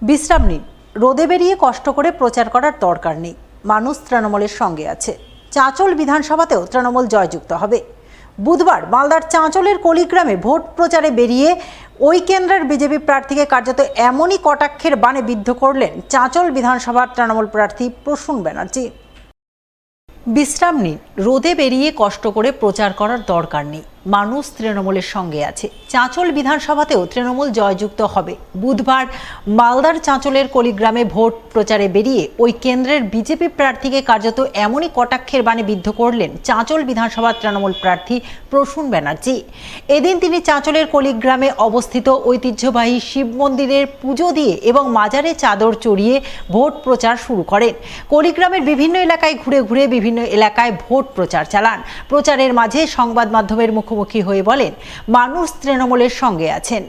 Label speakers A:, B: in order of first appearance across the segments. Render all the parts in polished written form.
A: বিশ্রাম নিন, রোদে বেরিয়ে কষ্ট করে প্রচার করার দরকার নেই। মানুষ তৃণমূলের সঙ্গে আছে। চাঁচল বিধানসভাতেও তৃণমূল জয়যুক্ত হবে। বুধবার মালদার চাঁচলের কলিগ্রামে ভোট প্রচারে বেরিয়ে ওই কেন্দ্রের বিজেপি প্রার্থীকে কার্যত এমনই কটাক্ষের বাণে বিদ্ধ করলেন চাঁচল বিধানসভার তৃণমূল প্রার্থী প্রসূন ব্যানার্জি। বিশ্রাম নিন, রোদে বেরিয়ে কষ্ট করে প্রচার করার দরকার নেই। মানুষ তৃণমূলের সঙ্গে আছে। চাঁচল বিধানসভাতেও তৃণমূল জয়যুক্ত হবে। বুধবার মালদার চাঁচলের কলিগ্রামে ভোট প্রচারে বেরিয়ে ওই কেন্দ্রের বিজেপি প্রার্থীকে কার্যত এমনই কটাক্ষের বাণে বিদ্ধ করলেন চাঁচল বিধানসভার তৃণমূল প্রার্থী প্রসূন ব্যানার্জি। এদিন তিনি চাঁচলের কলিগ্রামে অবস্থিত ঐতিহ্যবাহী শিব মন্দিরের পুজো দিয়ে এবং মাজারে চাদর চড়িয়ে ভোট প্রচার শুরু করেন। কলিগ্রামের বিভিন্ন এলাকায় ঘুরে ঘুরে বিভিন্ন এলাকায় ভোট প্রচার চালান। প্রচারের মাঝে সংবাদ মাধ্যমের মুখোমুখি হয়ে বলেন, মানুষ তৃণমূলের সঙ্গে আছেন,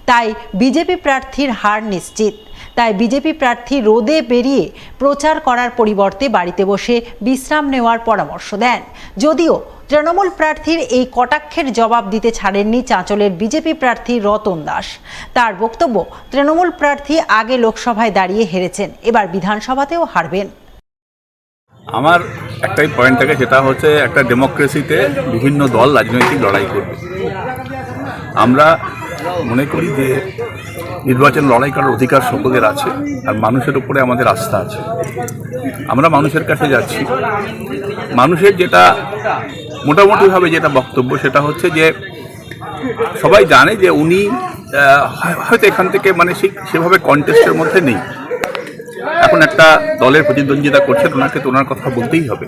A: তাই বিজেপি প্রার্থীর হার নিশ্চিত। তাই বিজেপি প্রার্থী রোদে বেরিয়ে প্রচার করার পরিবর্তে বাড়িতে বসে বিশ্রাম নেওয়ার পরামর্শ দেন। যদিও তৃণমূল প্রার্থীর এই কটাক্ষের জবাব দিতে ছাড়েননি চাঁচলের বিজেপি প্রার্থী রতন দাস। তার বক্তব্য, তৃণমূল প্রার্থী আগে লোকসভায় দাঁড়িয়ে হেরেছেন, এবার বিধানসভাতেও হারবেন।
B: আমার একটাই পয়েন্ট থাকে, সেটা হচ্ছে একটা ডেমোক্রেসিতে বিভিন্ন দল রাজনৈতিক লড়াই করবে। আমরা মনে করি যে নির্বাচন লড়াই করার অধিকার সকলের আছে, আর মানুষের উপরে আমাদের আস্থা আছে। আমরা মানুষের কাছে যাচ্ছি। মানুষের যেটা মোটামুটিভাবে যেটা বক্তব্য, সেটা হচ্ছে যে সবাই জানে যে উনি হয়তো এখান থেকে মানে সেভাবে কন্টেস্টের মধ্যে নেই। এখন একটা দলের প্রতিদ্বন্দ্বিতা করছেন, ওনাকে তো ওনার কথা বলতেই হবে।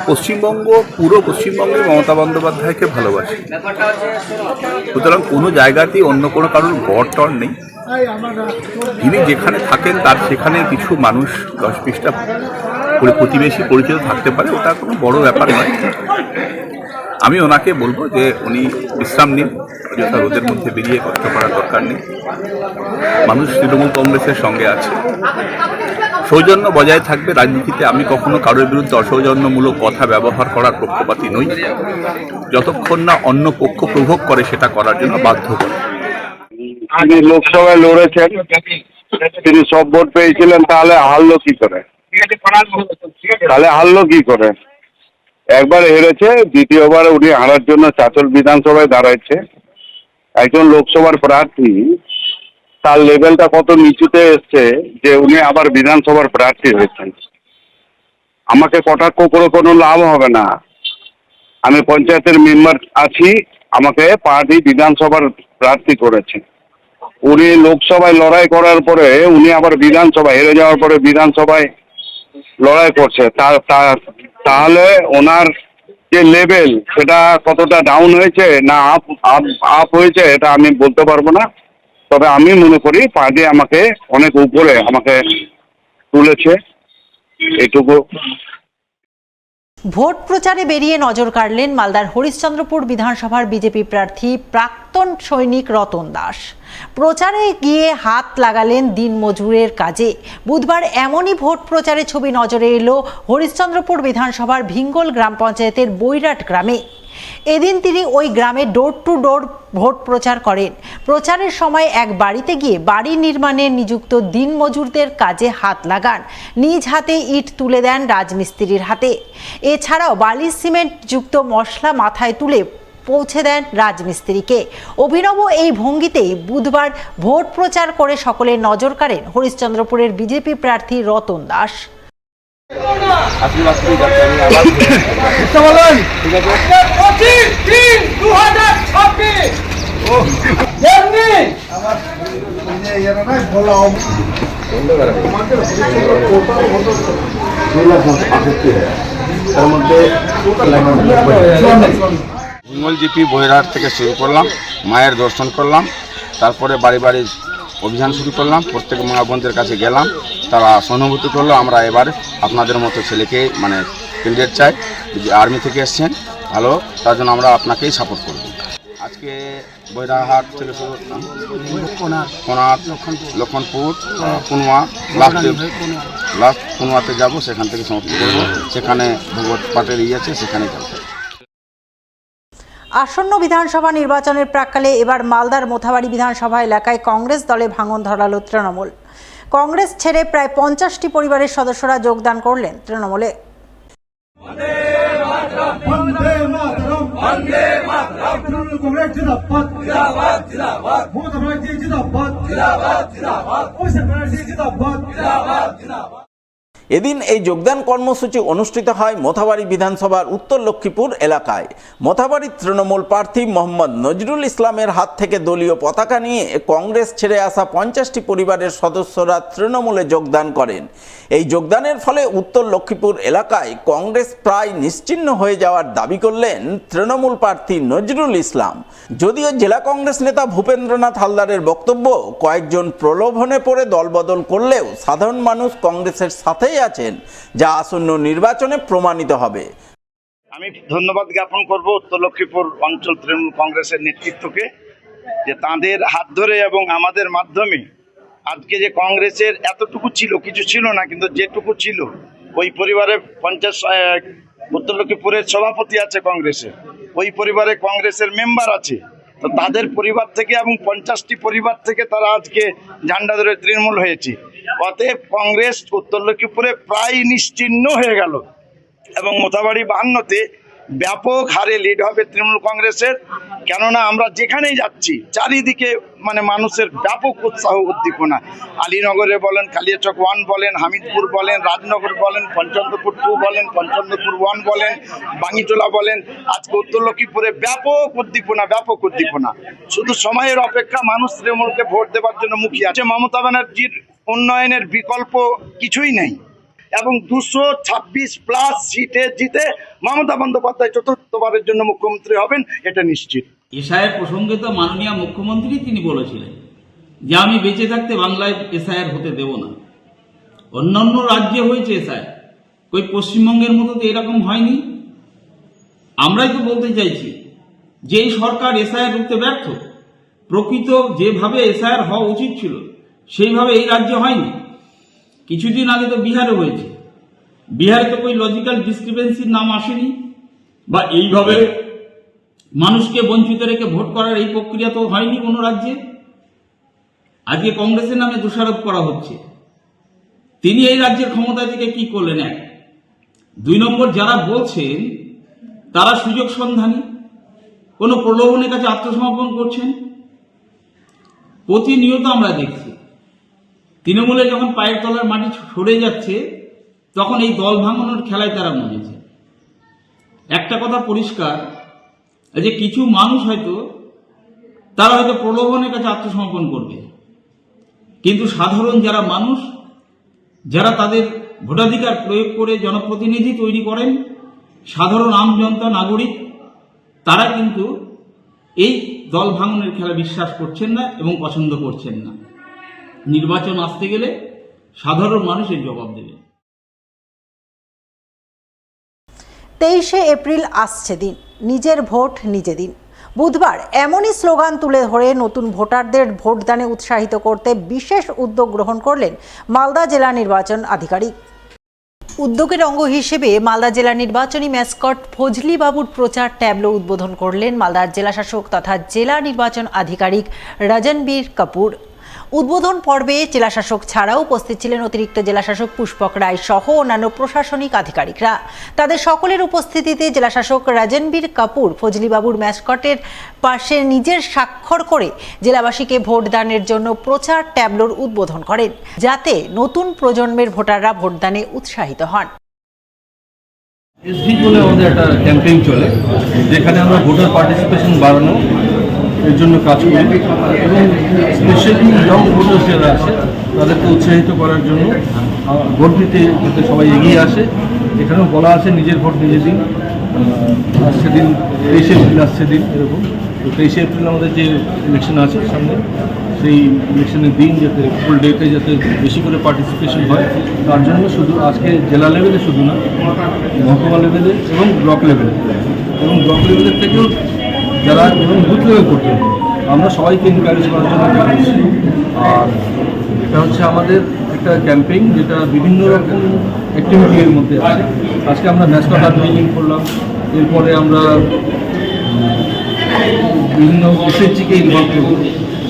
B: পশ্চিমবঙ্গ, পুরো পশ্চিমবঙ্গে মমতা বন্দ্যোপাধ্যায়কে ভালোবাসে, সুতরাং কোনো জায়গাতেই অন্য কোনো কারোর গড় টর নেই। তিনি যেখানে থাকেন তার সেখানে কিছু মানুষ 10-20টা প্রতিবেশী পরিচিত থাকতে পারে, ওটা কোনো বড় ব্যাপার নয়। আমি ওনাকে বলবো যে উনি বিশ্রাম নিন, অযথা রোদের মধ্যে বেরিয়ে কষ্ট করার দরকার নেই। মানুষ তৃণমূল কংগ্রেসের সঙ্গে আছে। সৌজন্য বজায় থাকবে রাজনীতিতে। আমি কখনো কারোর বিরুদ্ধে অসৌজন্যমূলক কথা ব্যবহার করার পক্ষপাতী নই, যতক্ষণ না অন্য পক্ষ প্রভোগ করে সেটা করার জন্য বাধ্য করে।
C: তিনি লোকসভায় লড়েছেন, তিনি সব ভোট পেয়েছিলেন, তাহলে হারলো কি করে? একবার হেরেছে, দ্বিতীয়বার উনি হারার জন্য চাঁচল বিধানসভায় দাঁড়াচ্ছে। একজন লোকসভার প্রার্থী, তার লেভেলটা কত নিচুতে এসছে যে উনি আবার বিধানসভার প্রার্থী হয়েছেন। আমাকে কটাক্ষ করে কোনো লাভ হবে না। আমি পঞ্চায়েতের মেম্বার আছি, আমাকে পার্টি বিধানসভার প্রার্থী করেছে। উনি লোকসভায় লড়াই করার পরে উনি আবার বিধানসভায় হেরে যাওয়ার পরে বিধানসভায় লড়াই করছে। তাহলে ওনার যে লেভেল, সেটা কতটা ডাউন হয়েছে না আপ হয়েছে, এটা আমি বলতে পারবো না। তবে আমি মনে করি পার্টি আমাকে অনেক উপরে আমাকে তুলেছে, এইটুকু।
A: ভোট প্রচারে বেরিয়ে নজর কাড়লেন মালদার হরিশ্চন্দ্রপুর বিধানসভার বিজেপি প্রার্থী প্রাক্তন সৈনিক রতন দাস। প্রচারে গিয়ে হাত লাগালেন দিনমজুরের কাজে। বুধবার এমনই ভোট প্রচারে ছবি নজরে এলো হরিশ্চন্দ্রপুর বিধানসভার ভিঙ্গল গ্রাম পঞ্চায়েতের বৈরাট গ্রামে। এদিন তিনি ওই গ্রামে ডোর টু ডোর ভোট প্রচার করেন। প্রচারের সময় এক বাড়িতে গিয়ে বাড়ি নির্মাণে নিযুক্ত দিনমজুরদের কাজে হাত লাগান। নিজ হাতে ইট তুলে দেন রাজমিস্ত্রির হাতে। এছাড়াও বালি সিমেন্ট যুক্ত মশলা মাথায় তুলে পৌঁছে দেন রাজমিস্ত্রিকে। অভিনব এই ভঙ্গিতেই বুধবার ভোট প্রচার করে সকলের নজর কাড়েন হরিশ্চন্দ্রপুরের বিজেপি প্রার্থী রতন দাস।
D: ভিঙ্গল জিপি বৈরাট থেকে শুরু করলাম, মায়ের দর্শন করলাম, তারপরে বাড়ি বাড়ি অভিযান শুরু করলাম। প্রত্যেক মা বোনদের কাছে গেলাম, তারা সহানুভূতি করলো। আমরা এবার আপনাদের মতো ছেলেকে মানে ক্যান্ডিডেট চাই, যে আর্মি থেকে এসছেন ভালো, তার জন্য আমরা আপনাকেই সাপোর্ট করব। আজকে বৈরাহাট থেকে শুরু কোনার, লক্ষণপুর, কুনুয়া, লাস্ট কুনুয়াতে যাব, সেখান থেকে সমাপ্তি করবো। সেখানে ভগবত পাটের আছে, সেখানে যাব।
A: আসন্ন বিধানসভা নির্বাচনের প্রাক্কালে এবার মালদার মোথাবাড়ি বিধানসভা এলাকায় কংগ্রেস দলে ভাঙন ধরালো তৃণমূল। কংগ্রেস ছেড়ে প্রায় 50টি পরিবারের সদস্যরা যোগদান করলেন তৃণমূলে।
E: এদিন এই যোগদান কর্মসূচি অনুষ্ঠিত হয় মোথাবাড়ি বিধানসভার উত্তর লক্ষ্মীপুর এলাকায়। মোথাবাড়ির তৃণমূল প্রার্থী মোহাম্মদ নজরুল ইসলামের হাত থেকে দলীয় পতাকা নিয়ে কংগ্রেস ছেড়ে আসা 50টি পরিবারের সদস্যরা তৃণমূলে যোগদান করেন। এই যোগদানের ফলে উত্তর লক্ষ্মীপুর এলাকায় কংগ্রেস প্রায় নিশ্চিহ্ন হয়ে যাওয়ার দাবি করলেন তৃণমূল প্রার্থী নজরুল ইসলাম। যদিও জেলা কংগ্রেস নেতা ভূপেন্দ্রনাথ হালদারের বক্তব্য, কয়েকজন প্রলোভনে পড়ে দলবদল করলেও সাধারণ মানুষ কংগ্রেসের সাথেই আছেন, যা আসন্ন নির্বাচনে প্রমাণিত হবে।
F: আমি ধন্যবাদ জ্ঞাপন করব উত্তর লক্ষ্মীপুর অঞ্চল তৃণমূল কংগ্রেসের নেতৃত্বকে, যে তাদের হাত ধরে এবং আমাদের মাধ্যমে আজকে যে কংগ্রেসের এতটুকু ছিল, কিছু ছিল না, কিন্তু যেটুকু ছিল ওই পরিবারে উত্তর লক্ষ্মীপুরের সভাপতি আছে কংগ্রেসের, ওই পরিবারে কংগ্রেসের মেম্বার আছে, তো তাদের পরিবার থেকে এবং 50টি পরিবার থেকে তারা আজকে ঝান্ডা ধরে তৃণমূল হয়েছে। অতএব কংগ্রেস উত্তর লক্ষ্মীপুরে প্রায় নিশ্চিহ্ন হয়ে গেল এবং মোথাবাড়ি 52তে ব্যাপক হারে লিড হবে তৃণমূল কংগ্রেসের। কেননা আমরা যেখানেই যাচ্ছি চারিদিকে মানুষের ব্যাপক উৎসাহ উদ্দীপনা। আলীনগরে বলেন, কালিয়াচক 1 বলেন, হামিদপুর বলেন, রাজনগর বলেন, পঞ্চন্দ্রপুর 2 বলেন, পঞ্চন্দ্রপুর 1 বলেন, বাঙ্গিটোলা বলেন, আজকে উত্তর লক্ষ্মীপুরে ব্যাপক উদ্দীপনা। শুধু সময়ের অপেক্ষা, মানুষ তৃণমূলকে ভোট দেওয়ার জন্য মুখিয়ে আছে। মমতা ব্যানার্জির উন্নয়নের বিকল্প কিছুই নেই এবং 226+ সিটে জিতে মমতা বন্দ্যোপাধ্যায় চতুর্থবারের জন্য মুখ্যমন্ত্রী হবেন, এটা নিশ্চিত।
G: এসআইআর প্রসঙ্গে তো মাননীয় মুখ্যমন্ত্রী তিনি বলেছিলেন যে আমি বেঁচে থাকতে বাংলায় এসআইআর হতে দেব না। অন্যান্য রাজ্যে হয়েছে এসআইআর, কই পশ্চিমবঙ্গের মতো তো এরকম হয়নি। আমরাই তো বলতে চাইছি যে এই সরকার এসআইআর রুখতে ব্যর্থ। প্রকৃত যেভাবে এসআইআর হওয়া উচিত ছিল সেইভাবে এই রাজ্যে হয়নি। কিছুদিন আগে তো বিহারে হয়েছে, বিহারে তো કોઈ লজিক্যাল ডিসক্রিপেন্সির নাম আসেনি, বা এইভাবে মানুষকে বঞ্চিত রেখে ভোট করার এই প্রক্রিয়া তো হয়নি কোনো রাজ্যে। আজকে কংগ্রেসের নামে দোষারোপ করা হচ্ছে। তিনি এই রাজ্যের ক্ষমতা থেকে কি করলেন? 1, 2 নম্বর, যারা বলছেন তারা সুযোগ সন্ধানী, কোনো প্রলোভনের কাছে আত্মসমর্পণ করছেন। প্রতিনিয়ত আমরা দেখছি তৃণমূলে যখন পায়ের তলার মাটি সরে যাচ্ছে তখন এই দল ভাঙানোর খেলায় তারা মজেছে। একটা কথা পরিষ্কার, যে কিছু মানুষ তারা হয়তো প্রলোভনের কাছে আত্মসমর্পণ করবে, কিন্তু সাধারণ যারা মানুষ, যারা তাদের ভোটাধিকার প্রয়োগ করে জনপ্রতিনিধি তৈরি করেন, সাধারণ আমজনতা নাগরিক, তারা কিন্তু এই দল ভাঙনের খেলা বিশ্বাস করছেন না এবং পছন্দ করছেন না। নির্বাচন আসতে গেলে সাধারণ মানুষ এর জবাব দেবে।
A: 23শে এপ্রিল আসছে দিন, নিজের ভোট নিজে দিন। বুধবার এমনই স্লোগান তুলে ধরে নতুন ভোটারদের ভোটদানে উৎসাহিত করতে বিশেষ উদ্যোগ গ্রহণ করলেন মালদা জেলা নির্বাচন আধিকারিক। উদ্যোগের অঙ্গ হিসেবে মালদা জেলা নির্বাচনী ম্যাসকট ফজলি বাবুর প্রচার ট্যাবলো উদ্বোধন করলেন মালদার জেলাশাসক তথা জেলা নির্বাচন আধিকারিক রজনবীর কাপুর। উদ্বোধন পর্বে জেলাশাসক ছাড়াও উপস্থিত ছিলেন অতিরিক্ত জেলাশাসক পুষ্পক রায় সহ অন্যান্য প্রশাসনিক আধিকারিকরা। তাদের সকলের উপস্থিতিতে জেলাশাসক রজনবীর কাপুর ফজলিবাবুর ম্যাসকটের পাশে নিজের স্বাক্ষর করে জেলাবাসীকে ভোটদানের জন্য প্রচার ট্যাবলোর উদ্বোধন করেন, যাতে নতুন প্রজন্মের ভোটাররা ভোটদানে উৎসাহিত হন।
H: এসডি বলে আমাদের একটা ক্যাম্পেইন চলে, যেখানে আমরা ভোটার পার্টিসিপেশন বাড়ানো এর জন্য কাজ করি এবং স্পেশালি ইয়ং ভোটার্স যারা আছে তাদেরকে উৎসাহিত করার জন্য ভোট দিতে যাতে সবাই এগিয়ে আসে। এখানেও বলা আছে নিজের ভোট নিজে দিন। আসছে দিন 23শে এপ্রিল আসছে দিন এরকম। তো 23শে এপ্রিল আমাদের যে ইলেকশন আছে সামনে, সেই ইলেকশনের দিন যাতে ফুল ডেতে যাতে বেশি করে পার্টিসিপেশন হয়, তার জন্য শুধু আজকে জেলা লেভেলে শুধু না, মহকুমা লেভেলে এবং ব্লক লেভেলের থেকেও যারা এবং বুথ লেভেল করতে হবে, আমরা সবাইকে এনকারেজ করার জন্য করছি। আর এটা হচ্ছে আমাদের একটা ক্যাম্পেইন যেটা বিভিন্ন রকম অ্যাক্টিভিটির মধ্যে আছে। আজকে আমরা ম্যাসকট আনভিলিং করলাম, এরপরে আমরা বিভিন্ন এসএইচজিকে ইনভলভ করবো,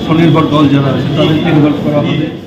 H: স্বনির্ভর দল যারা আছে তাদেরকে ইনভলভ করা হবে।